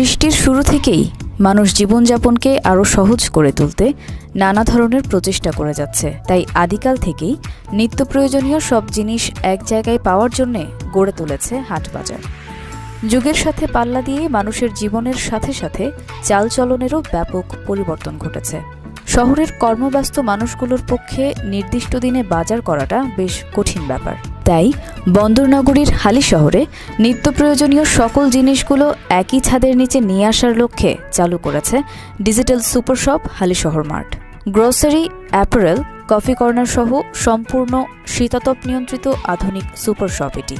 সৃষ্টির শুরু থেকেই মানুষ জীবনযাপনকে আরও সহজ করে তুলতে নানা ধরনের প্রচেষ্টা করে যাচ্ছে। তাই আদিকাল থেকেই নিত্য প্রয়োজনীয় সব জিনিস এক জায়গায় পাওয়ার জন্যে গড়ে তুলেছে হাটবাজার। যুগের সাথে পাল্লা দিয়ে মানুষের জীবনের সাথে সাথে চালচলনেরও ব্যাপক পরিবর্তন ঘটেছে। শহরের কর্মব্যস্ত মানুষগুলোর পক্ষে নির্দিষ্ট দিনে বাজার করাটা বেশ কঠিন ব্যাপার। তাই বন্দরনগরীর হালিশহরে নিত্য প্রয়োজনীয় সকল জিনিসগুলো একই ছাদের নিচে নিয়ে আসার লক্ষ্যে চালু করেছে digital super shop Halishahar mart. Grocery, apparel, coffee corner সহ সম্পূর্ণ শীতাতপ নিয়ন্ত্রিত আধুনিক সুপার শপ এটি।